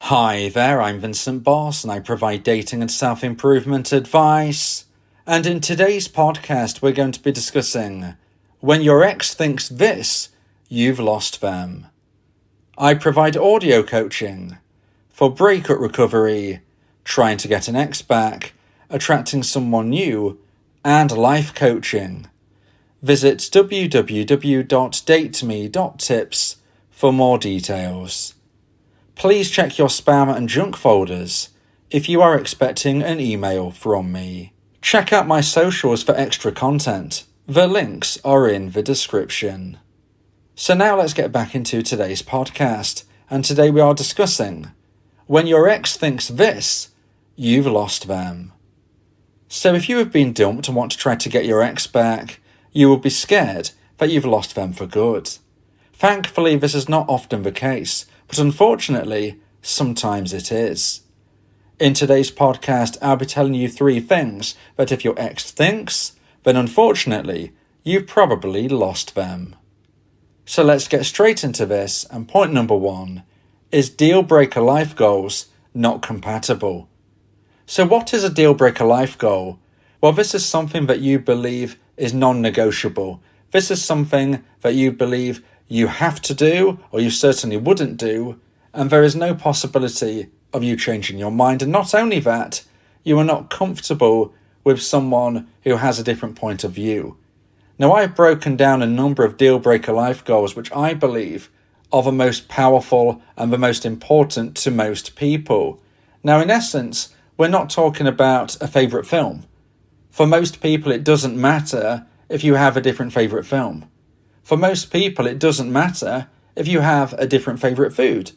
Hi there, I'm Vincent Boss and I provide dating and self-improvement advice. And in today's podcast, we're going to be discussing when your ex thinks this, you've lost them. I provide audio coaching for breakup recovery, trying to get an ex back, attracting someone new, and life coaching. Visit www.dateme.tips for more details. Please check your spam and junk folders if you are expecting an email from me. Check out my socials for extra content. The links are in the description. So now let's get back into today's podcast. And today we are discussing when your ex thinks this, you've lost them. So if you have been dumped and want to try to get your ex back, you will be scared that you've lost them for good. Thankfully, this is not often the case, but unfortunately, sometimes it is. In today's podcast, I'll be telling you 3 things that if your ex thinks, then unfortunately, you've probably lost them. So let's get straight into this, and point number 1 is deal breaker life goals not compatible. So what is a deal breaker life goal? Well, this is something that you believe is non-negotiable. This is something that you believe you have to do, or you certainly wouldn't do, and there is no possibility of you changing your mind. And not only that, you are not comfortable with someone who has a different point of view. Now, I've broken down a number of deal breaker life goals which I believe are the most powerful and the most important to most people. Now, in essence, we're not talking about a favourite film. For most people, it doesn't matter if you have a different favourite film. For most people, it doesn't matter if you have a different favourite food.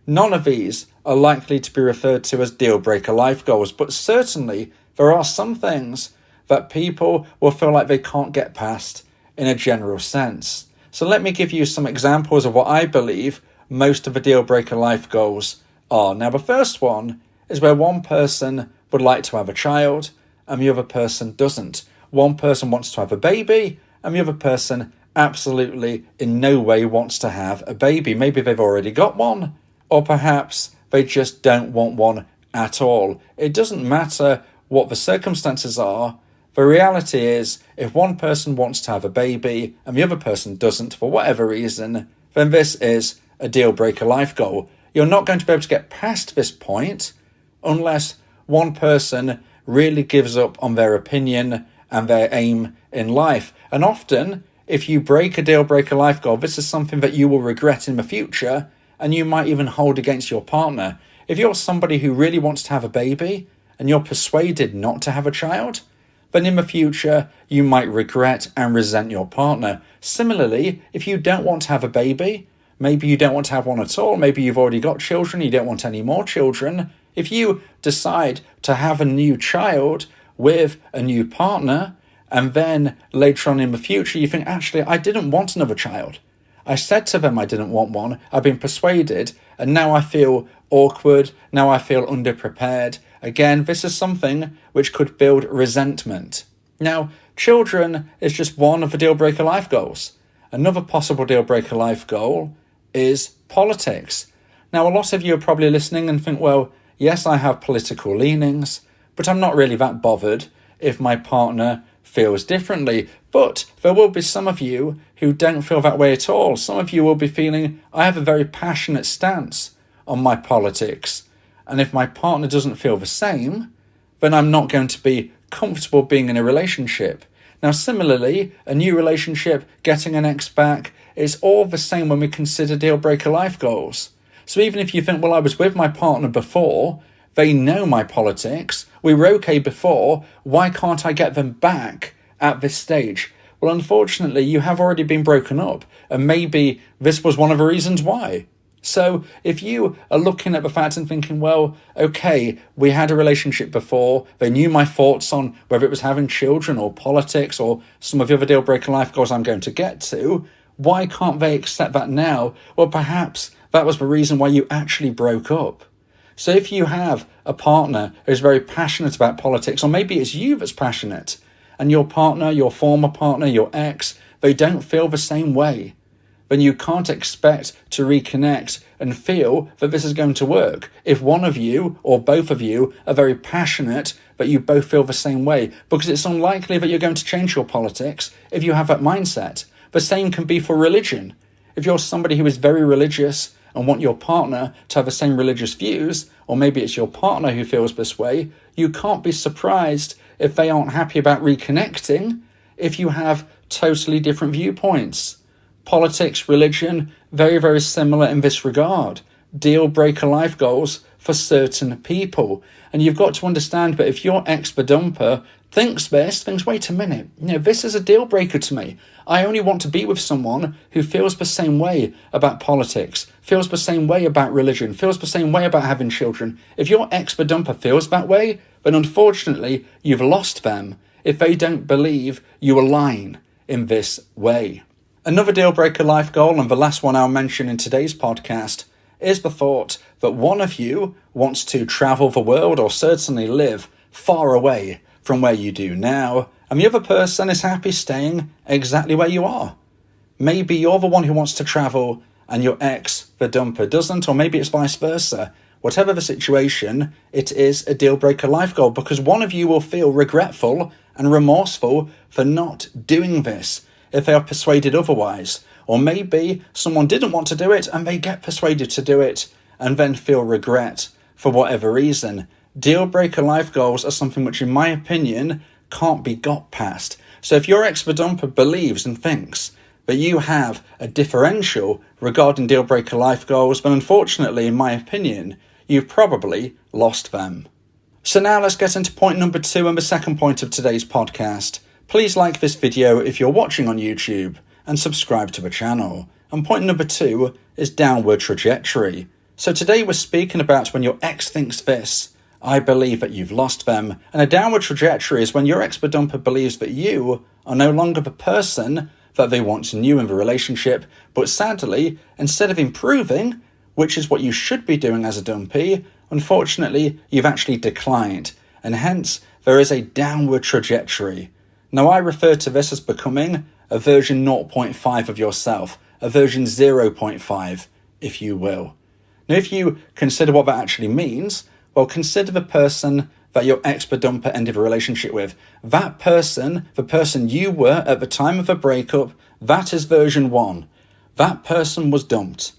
None of these are likely to be referred to as deal breaker life goals, but certainly there are some things that people will feel like they can't get past in a general sense. So let me give you some examples of what I believe most of the deal breaker life goals are. Now, the first one is where one person would like to have a child and the other person doesn't. One person wants to have a baby and the other person absolutely in no way wants to have a baby. Maybe they've already got one, or perhaps they just don't want one at all. It doesn't matter what the circumstances are. The reality is, if one person wants to have a baby and the other person doesn't for whatever reason, then this is a deal breaker life goal. You're not going to be able to get past this point unless one person really gives up on their opinion and their aim in life. And often, if you break a deal breaker life goal, this is something that you will regret in the future, and you might even hold against your partner. If you're somebody who really wants to have a baby and you're persuaded not to have a child, then in the future you might regret and resent your partner. Similarly, if you don't want to have a baby, maybe you don't want to have one at all, maybe you've already got children, you don't want any more children. If you decide to have a new child with a new partner, and then later on in the future, you think, actually, I didn't want another child. I said to them I didn't want one. I've been persuaded, and now I feel awkward. Now I feel underprepared. Again, this is something which could build resentment. Now, children is just one of the deal breaker life goals. Another possible deal breaker life goal is politics. Now, a lot of you are probably listening and think, well, yes, I have political leanings, but I'm not really that bothered if my partner feels differently. But there will be some of you who don't feel that way at all. Some of you will be feeling, I have a very passionate stance on my politics, and if my partner doesn't feel the same, then I'm not going to be comfortable being in a relationship. Now, similarly, a new relationship, getting an ex back, is all the same when we consider deal breaker life goals. So even if you think, well, I was with my partner before, they know my politics, we were okay before, why can't I get them back at this stage? Well, unfortunately, you have already been broken up, and maybe this was one of the reasons why. So if you are looking at the fact and thinking, well, okay, we had a relationship before, they knew my thoughts on whether it was having children or politics or some of the other deal breaker life goals I'm going to get to, why can't they accept that now? Well, perhaps that was the reason why you actually broke up. So if you have a partner who's very passionate about politics, or maybe it's you that's passionate, and your partner, your former partner, your ex, they don't feel the same way, then you can't expect to reconnect and feel that this is going to work. If one of you or both of you are very passionate, but you both feel the same way, because it's unlikely that you're going to change your politics if you have that mindset. The same can be for religion. If you're somebody who is very religious and want your partner to have the same religious views, or maybe it's your partner who feels this way, you can't be surprised if they aren't happy about reconnecting if you have totally different viewpoints. Politics, religion, very, very similar in this regard. Deal breaker life goals for certain people. And you've got to understand that if your ex-dumper thinks, wait a minute, this is a deal breaker to me. I only want to be with someone who feels the same way about politics, feels the same way about religion, feels the same way about having children. If your ex-dumper feels that way, then unfortunately you've lost them if they don't believe you align in this way. Another deal breaker life goal, and the last one I'll mention in today's podcast, is the thought that one of you wants to travel the world or certainly live far away from where you do now, and the other person is happy staying exactly where you are. Maybe you're the one who wants to travel and your ex, the dumper, doesn't, or maybe it's vice versa. Whatever the situation, it is a deal breaker life goal because one of you will feel regretful and remorseful for not doing this if they are persuaded otherwise. Or maybe someone didn't want to do it and they get persuaded to do it and then feel regret for whatever reason. Deal breaker life goals are something which, in my opinion, can't be got past. So if your ex-dumper believes and thinks that you have a differential regarding deal breaker life goals, then unfortunately, in my opinion, you've probably lost them. So now let's get into point number 2 and the second point of today's podcast. Please like this video if you're watching on YouTube and subscribe to the channel. And point number 2 is downward trajectory. So today we're speaking about when your ex thinks this, I believe that you've lost them. And a downward trajectory is when your ex-dumper believes that you are no longer the person that they once knew in the relationship, but sadly, instead of improving, which is what you should be doing as a dumpee, unfortunately, you've actually declined. And hence, there is a downward trajectory. Now, I refer to this as becoming a version 0.5 of yourself, a version 0.5, if you will. Now, if you consider what that actually means, well, consider the person that your ex-dumper ended a relationship with. That person, the person you were at the time of the breakup, that is version 1. That person was dumped.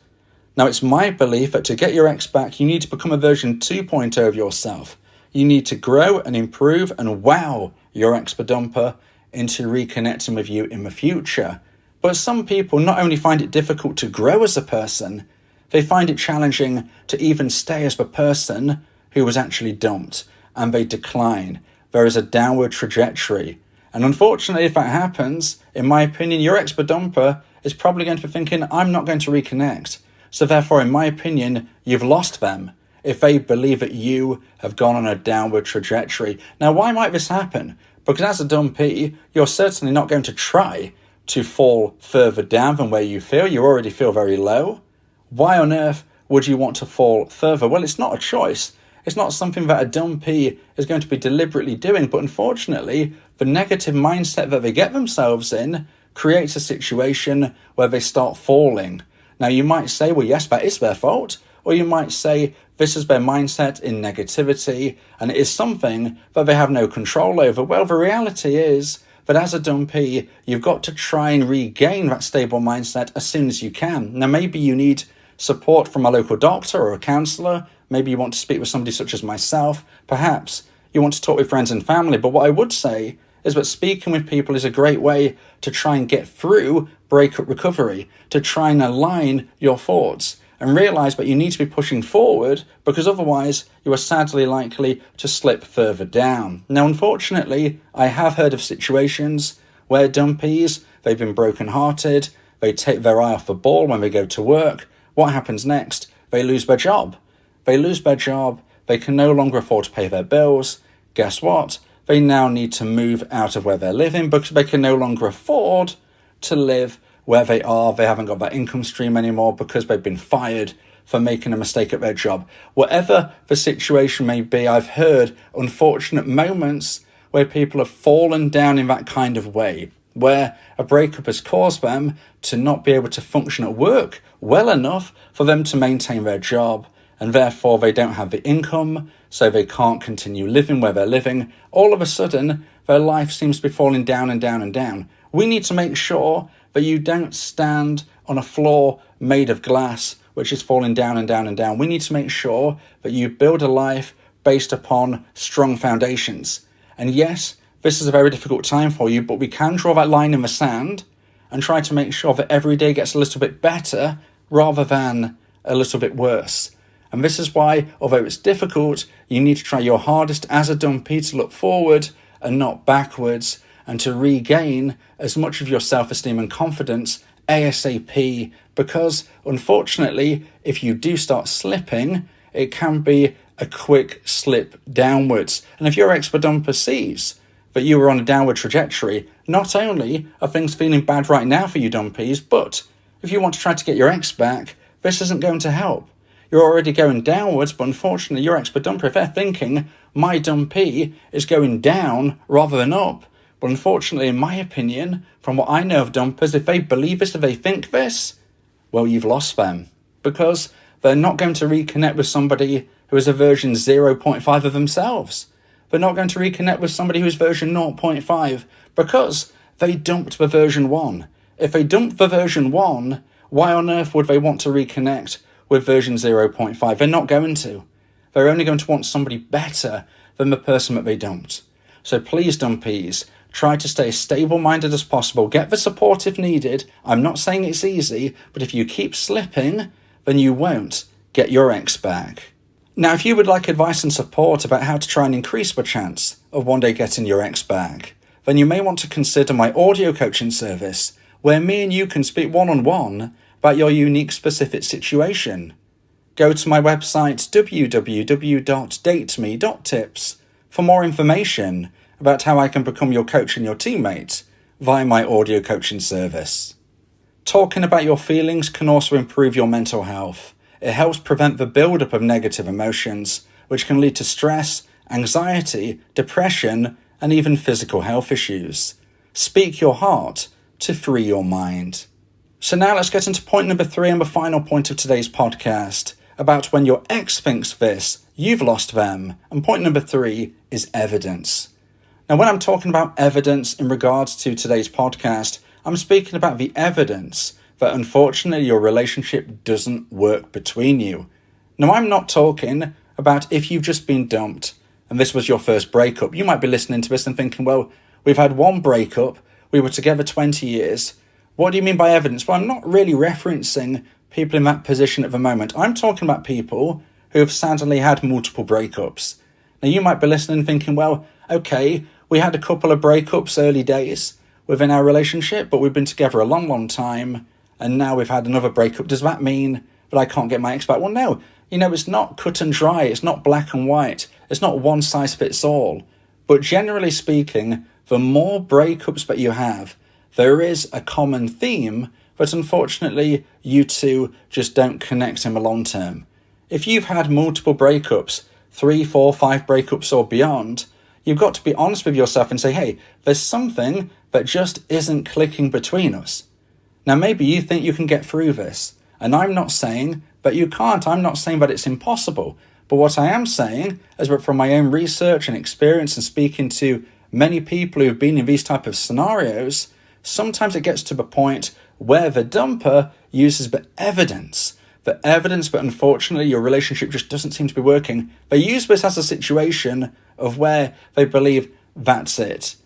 Now, it's my belief that to get your ex back, you need to become a version 2.0 of yourself. You need to grow and improve and wow your ex-dumper into reconnecting with you in the future. But some people not only find it difficult to grow as a person, they find it challenging to even stay as the person who was actually dumped, and they decline. There is a downward trajectory. And unfortunately, if that happens, in my opinion, your ex-dumper is probably going to be thinking, I'm not going to reconnect. So therefore, in my opinion, you've lost them if they believe that you have gone on a downward trajectory. Now, why might this happen? Because as a dumpee, you're certainly not going to try to fall further down than where you feel. You already feel very low. Why on earth would you want to fall further? Well, it's not a choice. It's not something that a dumpee is going to be deliberately doing. But unfortunately, the negative mindset that they get themselves in creates a situation where they start falling. Now, you might say, well, yes, that is their fault. Or you might say, this is their mindset in negativity, and it is something that they have no control over. Well, the reality is that as a dumpee, you've got to try and regain that stable mindset as soon as you can. Now, maybe you need support from a local doctor or a counsellor. Maybe you want to speak with somebody such as myself. Perhaps you want to talk with friends and family. But what I would say is that speaking with people is a great way to try and get through breakup recovery, to try and align your thoughts and realize that you need to be pushing forward, because otherwise you are sadly likely to slip further down. Now, unfortunately, I have heard of situations where dumpees, they've been brokenhearted, they take their eye off the ball when they go to work. What happens next? They lose their job. They lose their job, they can no longer afford to pay their bills. Guess what? They now need to move out of where they're living because they can no longer afford to live where they are. They haven't got that income stream anymore because they've been fired for making a mistake at their job. Whatever the situation may be, I've heard unfortunate moments where people have fallen down in that kind of way. where a breakup has caused them to not be able to function at work well enough for them to maintain their job, and therefore they don't have the income, so they can't continue living where they're living. All of a sudden, their life seems to be falling down and down and down. We need to make sure that you don't stand on a floor made of glass, which is falling down and down and down. We need to make sure that you build a life based upon strong foundations. And yes, this is a very difficult time for you, but we can draw that line in the sand and try to make sure that every day gets a little bit better rather than a little bit worse. And this is why, although it's difficult, you need to try your hardest as a dumpee to look forward and not backwards, and to regain as much of your self-esteem and confidence ASAP, because unfortunately, if you do start slipping, it can be a quick slip downwards. And if your ex-dumper sees that you were on a downward trajectory, not only are things feeling bad right now for you dumpees, but if you want to try to get your ex back, this isn't going to help. You're already going downwards, but unfortunately your ex-dumper, if they're thinking, my dumpee is going down rather than up, but unfortunately, in my opinion, from what I know of dumpers, if they believe this, if they think this, well, you've lost them, because they're not going to reconnect with somebody who is a version 0.5 of themselves. They're not going to reconnect with somebody who is version 0.5 because they dumped the version 1. If they dumped the version 1, why on earth would they want to reconnect with version 0.5? They're not going to. They're only going to want somebody better than the person that they dumped. So please, dumpees, try to stay as stable-minded as possible. Get the support if needed. I'm not saying it's easy, but if you keep slipping, then you won't get your ex back. Now, if you would like advice and support about how to try and increase the chance of one day getting your ex back, then you may want to consider my audio coaching service, where me and you can speak one-on-one about your unique specific situation. Go to my website www.dateme.tips for more information about how I can become your coach and your teammate via my audio coaching service. Talking about your feelings can also improve your mental health. It helps prevent the build-up of negative emotions, which can lead to stress, anxiety, depression, and even physical health issues. Speak your heart to free your mind. So now let's get into point number 3 and the final point of today's podcast, about when your ex thinks this, you've lost them. And point number 3 is evidence. Now, when I'm talking about evidence in regards to today's podcast, I'm speaking about the evidence that unfortunately your relationship doesn't work between you. Now, I'm not talking about if you've just been dumped and this was your first breakup. You might be listening to this and thinking, well, we've had one breakup, we were together 20 years. What do you mean by evidence? Well, I'm not really referencing people in that position at the moment. I'm talking about people who have sadly had multiple breakups. Now, you might be listening and thinking, well, okay, we had a couple of breakups early days within our relationship, but we've been together a long, long time, and now we've had another breakup. Does that mean that I can't get my ex back? Well, no. It's not cut and dry. It's not black and white. It's not one size fits all. But generally speaking, the more breakups that you have, there is a common theme that unfortunately you two just don't connect in the long term. If you've had multiple breakups, 3, 4, 5 breakups or beyond, you've got to be honest with yourself and say, hey, there's something that just isn't clicking between us. Now, maybe you think you can get through this, and I'm not saying that you can't. I'm not saying that it's impossible. But what I am saying is that from my own research and experience and speaking to many people who've been in these type of scenarios, sometimes it gets to the point where the dumper uses the evidence that unfortunately your relationship just doesn't seem to be working. They use this as a situation of where they believe that's it.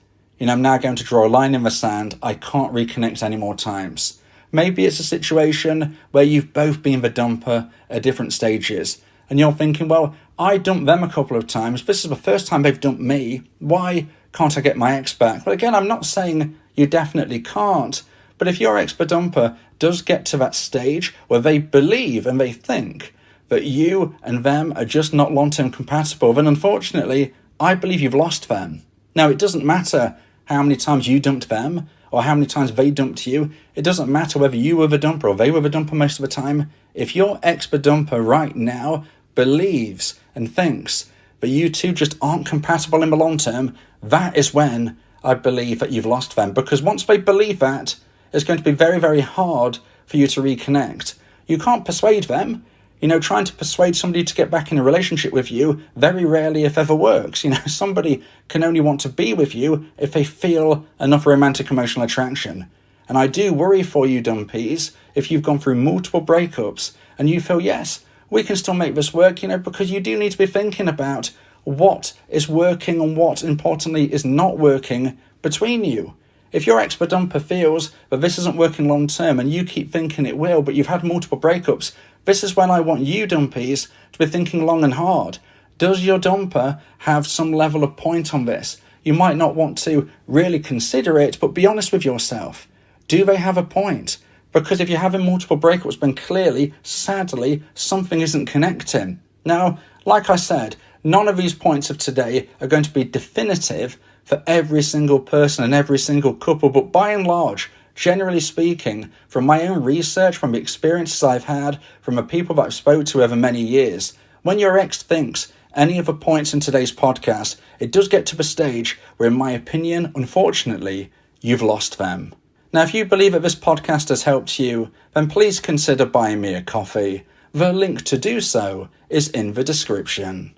I'm now going to draw a line in the sand. I can't reconnect any more times. Maybe it's a situation where you've both been the dumper at different stages. And you're thinking, well, I dumped them a couple of times. This is the first time they've dumped me. Why can't I get my ex back? Well, again, I'm not saying you definitely can't. But if your ex-dumper does get to that stage where they believe and they think that you and them are just not long-term compatible, then unfortunately, I believe you've lost them. Now, it doesn't matter how many times you dumped them or how many times they dumped you. It doesn't matter whether you were the dumper or they were the dumper most of the time. If your ex-dumper right now believes and thinks that you two just aren't compatible in the long term, that is when I believe that you've lost them, because once they believe that, it's going to be very, very hard for you to reconnect. You can't persuade them. Trying to persuade somebody to get back in a relationship with you very rarely, if ever, works. Somebody can only want to be with you if they feel enough romantic emotional attraction. And I do worry for you, dumpees, if you've gone through multiple breakups and you feel, yes, we can still make this work, because you do need to be thinking about what is working and what, importantly, is not working between you. If your ex-dumper feels that this isn't working long term and you keep thinking it will, but you've had multiple breakups, this is when I want you, dumpees, to be thinking long and hard. Does your dumper have some level of point on this? You might not want to really consider it, but be honest with yourself. Do they have a point? Because if you're having multiple breakups, then clearly, sadly, something isn't connecting. Now, like I said, none of these points of today are going to be definitive for every single person and every single couple, but by and large, generally speaking, from my own research, from the experiences I've had, from the people that I've spoke to over many years, when your ex thinks any of the points in today's podcast, it does get to the stage where, in my opinion, unfortunately, you've lost them. Now, if you believe that this podcast has helped you, then please consider buying me a coffee. The link to do so is in the description.